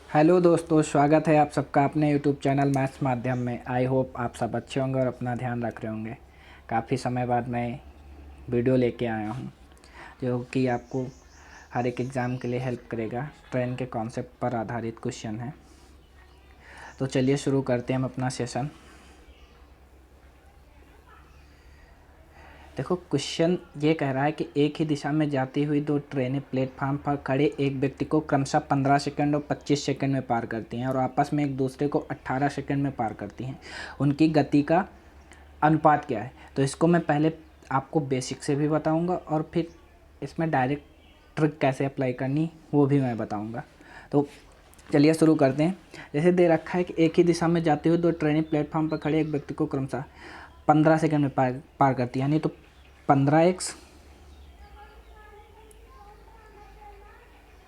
Hello दोस्तों, स्वागत है आप सबका अपने यूट्यूब चैनल मैथ्स माध्यम में। आई होप आप सब अच्छे होंगे और अपना ध्यान रख रहे होंगे। काफ़ी समय बाद मैं वीडियो लेके आया हूँ जो कि आपको हर एक एग्ज़ाम के लिए हेल्प करेगा। ट्रेन के कॉन्सेप्ट पर आधारित क्वेश्चन है। तो चलिए शुरू करते हैं हम अपना सेशन। देखो, क्वेश्चन ये कह रहा है कि एक ही दिशा में जाती हुई दो ट्रेनें प्लेटफार्म पर खड़े एक व्यक्ति को क्रमशः 15 सेकंड और 25 सेकंड में पार करती हैं और आपस में एक दूसरे को 18 सेकंड में पार करती हैं। उनकी गति का अनुपात क्या है? तो इसको मैं पहले आपको बेसिक से भी बताऊंगा और फिर इसमें डायरेक्ट ट्रिक कैसे अप्लाई करनी वो भी मैं बताऊँगा। तो चलिए शुरू करते हैं। जैसे दे रखा है कि एक ही दिशा में जाती हुई दो ट्रेनें प्लेटफार्म पर खड़े एक व्यक्ति को क्रमशः 15 सेकंड में पार करती है, यानी तो 15x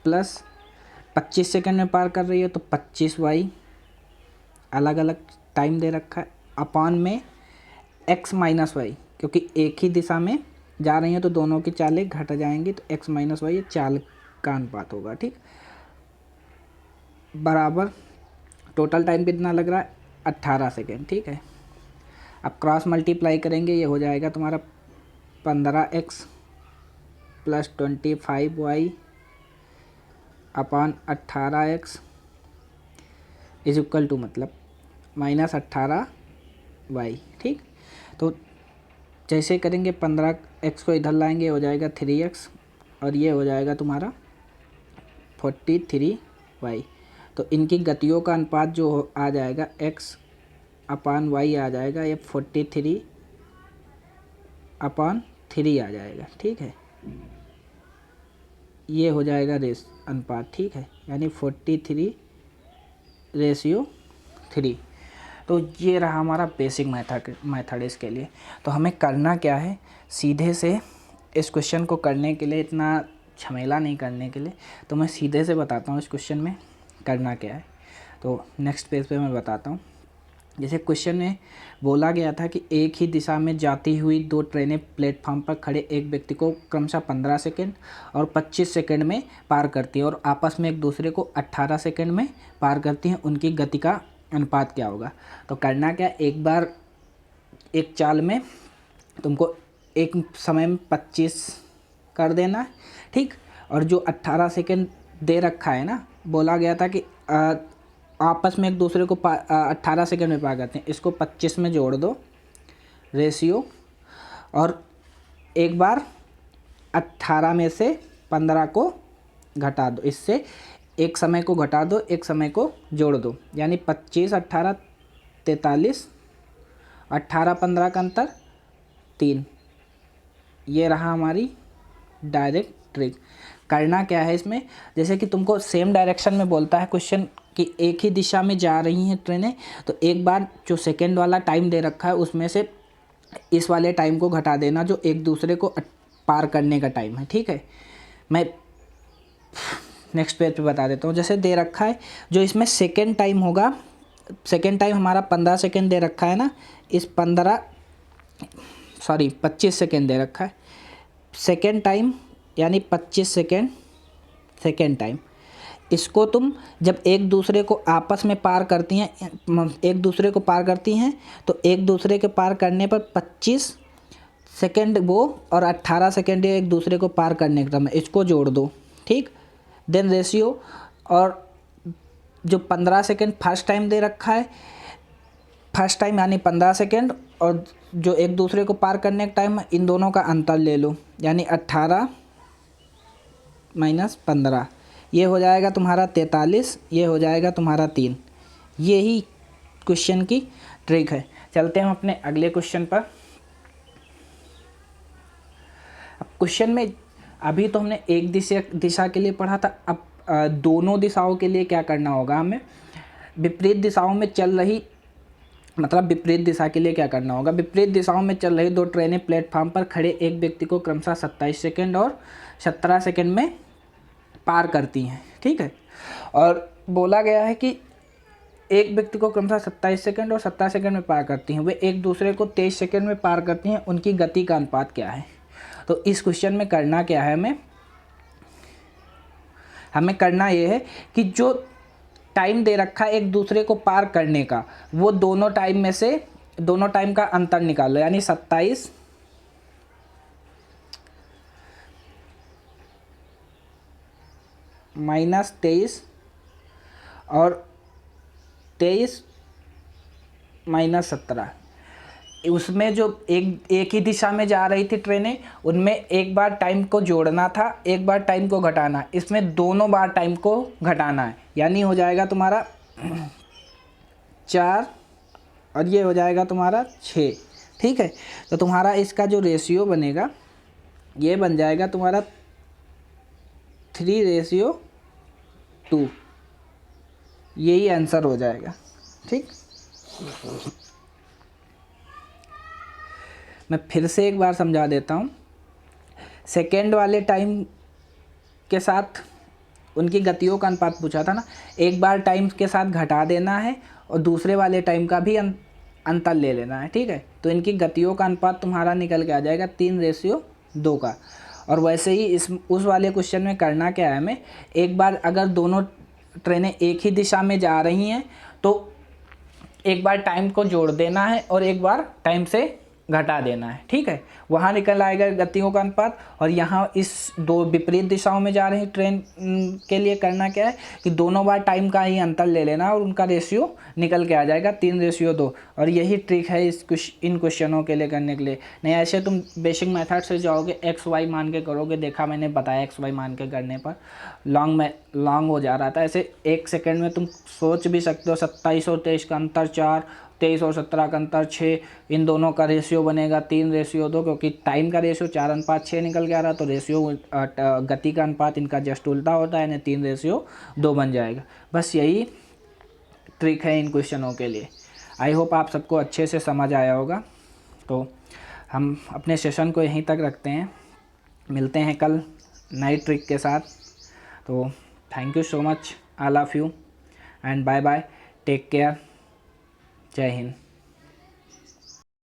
प्लस 25 सेकंड में पार कर रही है तो 25y अलग अलग टाइम दे रखा है अपॉन में x माइनस वाई, क्योंकि एक ही दिशा में जा रही हैं तो दोनों की चालें घट जाएंगी तो x माइनस वाई चाल का अनुपात होगा। ठीक, बराबर टोटल टाइम कितना लग रहा है? 18 सेकेंड। ठीक है, अब क्रॉस मल्टीप्लाई करेंगे, ये हो जाएगा तुम्हारा 15x plus 25y upon 18x is equal to मतलब माइनस 18y। ठीक, तो जैसे करेंगे 15x को इधर लाएंगे हो जाएगा 3x और ये हो जाएगा तुम्हारा 43y। तो इनकी गतियों का अनुपात जो आ जाएगा x अपॉन y आ जाएगा, ये 43 अपॉन 3 आ जाएगा। ठीक है, ये हो जाएगा रेस अनुपात। ठीक है, यानी 43/3। तो ये रहा हमारा बेसिक मेथड इसके लिए। तो हमें करना क्या है, सीधे से इस क्वेश्चन को करने के लिए, इतना झमेला नहीं करने के लिए, तो मैं सीधे से बताता हूँ इस क्वेश्चन में करना क्या है। तो नेक्स्ट पेज पे मैं बताता हूँ। जैसे क्वेश्चन में बोला गया था कि एक ही दिशा में जाती हुई दो ट्रेनें प्लेटफॉर्म पर खड़े एक व्यक्ति को क्रमशः 15 सेकंड और 25 सेकंड में पार करती है और आपस में एक दूसरे को 18 सेकंड में पार करती हैं। उनकी गति का अनुपात क्या होगा? तो करना क्या, एक बार एक चाल में तुमको एक समय में 25 कर देना है। ठीक, और जो 18 सेकंड दे रखा है ना, बोला गया था कि आपस में एक दूसरे को 18 सेकंड में पार करते हैं, इसको 25 में जोड़ दो रेशियो, और एक बार 18 में से 15 को घटा दो, इससे एक समय को घटा दो, एक समय को जोड़ दो, यानी 25 18 43, 18 15 का अंतर 3। ये रहा हमारी डायरेक्ट ट्रिक। करना क्या है इसमें, जैसे कि तुमको सेम डायरेक्शन में बोलता है क्वेश्चन कि एक ही दिशा में जा रही हैं ट्रेनें, तो एक बार जो सेकेंड वाला टाइम दे रखा है उसमें से इस वाले टाइम को घटा देना जो एक दूसरे को पार करने का टाइम है। ठीक है, मैं नेक्स्ट पेज पे बता देता हूँ। जैसे दे रखा है जो इसमें सेकेंड टाइम होगा, सेकेंड टाइम हमारा 15 सेकेंड दे रखा है ना, इस 25 सेकेंड दे रखा है। सेकेंड टाइम यानी 25 सेकेंड सेकेंड टाइम, इसको तुम जब एक दूसरे को आपस में पार करती हैं, एक दूसरे को पार करती हैं, तो एक दूसरे के पार करने पर 25 सेकेंड वो और 18 सेकेंड एक दूसरे को पार करने का टाइम, इसको जोड़ दो। ठीक, देन रेशियो, और जो 15 सेकेंड फर्स्ट टाइम दे रखा है, फर्स्ट टाइम यानी 15 सेकेंड, और जो एक दूसरे को पार करने का टाइम है, इन दोनों का अंतर ले लो, यानी 18 माइनस 15, ये हो जाएगा तुम्हारा 43, ये हो जाएगा तुम्हारा 3। यही क्वेश्चन की ट्रिक है। चलते हैं हम अपने अगले क्वेश्चन पर। अब क्वेश्चन में अभी तो हमने एक दिशा के लिए पढ़ा था, अब दोनों दिशाओं के लिए क्या करना होगा हमें, विपरीत दिशाओं में चल रही, मतलब विपरीत दिशा के लिए क्या करना होगा। विपरीत दिशाओं में चल रही दो ट्रेनें प्लेटफार्म पर खड़े एक व्यक्ति को क्रमशः 27 सेकंड और 17 सेकंड में पार करती हैं। ठीक है, और बोला गया है कि एक व्यक्ति को क्रमशः 27 सेकंड और 17 सेकंड में पार करती हैं, वे एक दूसरे को 23 सेकंड में पार करती हैं, उनकी गति का अनुपात क्या है। तो इस क्वेश्चन में करना क्या है, हमें करना ये है कि जो टाइम दे रखा है एक दूसरे को पार करने का, वो दोनों टाइम में से दोनों टाइम का अंतर निकालो, यानी 27 माइनस 23 और 23 माइनस 17। उसमें जो एक ही दिशा में जा रही थी ट्रेनें, उनमें एक बार टाइम को जोड़ना था, एक बार टाइम को घटाना, इसमें दोनों बार टाइम को घटाना है, यानी हो जाएगा तुम्हारा 4 और ये हो जाएगा तुम्हारा 6। ठीक है, तो तुम्हारा इसका जो रेशियो बनेगा ये बन जाएगा तुम्हारा 3:2। यही आंसर हो जाएगा। ठीक, मैं फिर से एक बार समझा देता हूँ। सेकेंड वाले टाइम के साथ उनकी गतियों का अनुपात पूछा था ना, एक बार टाइम के साथ घटा देना है और दूसरे वाले टाइम का भी अंतर ले लेना है। ठीक है, तो इनकी गतियों का अनुपात तुम्हारा निकल के आ जाएगा 3:2 का। और वैसे ही उस वाले क्वेश्चन में करना क्या है हमें, एक बार अगर दोनों ट्रेनें एक ही दिशा में जा रही हैं तो एक बार टाइम को जोड़ देना है और एक बार टाइम से घटा देना है। ठीक है, वहाँ निकल आएगा गतियों का अनुपात। और यहाँ इस दो विपरीत दिशाओं में जा रही ट्रेन के लिए करना क्या है कि दोनों बार टाइम का ही अंतर ले लेना और उनका रेशियो निकल के आ जाएगा 3:2। और यही ट्रिक है इन क्वेश्चनों के लिए करने के लिए। नहीं ऐसे तुम बेसिक मेथड से जाओगे, XY मान के करोगे, देखा मैंने बताया XY मान के करने पर लॉन्ग हो जा रहा था। ऐसे 1 सेकेंड में तुम सोच भी सकते हो 27 और 23 का अंतर 4, 23 और 17 का अंतर 6, इन दोनों का रेशियो बनेगा 3:2, क्योंकि टाइम का रेशियो 4:6 निकल के आ रहा, तो रेशियो गति का अनुपात इनका जस्ट उल्टा होता है, यानी 3:2 बन जाएगा। बस यही ट्रिक है इन क्वेश्चनों के लिए। आई होप आप सबको अच्छे से समझ आया होगा। तो हम अपने सेशन को यहीं तक रखते हैं, मिलते हैं कल नई ट्रिक के साथ। तो thank you so much, I love you and bye bye, take care, जय हिंद।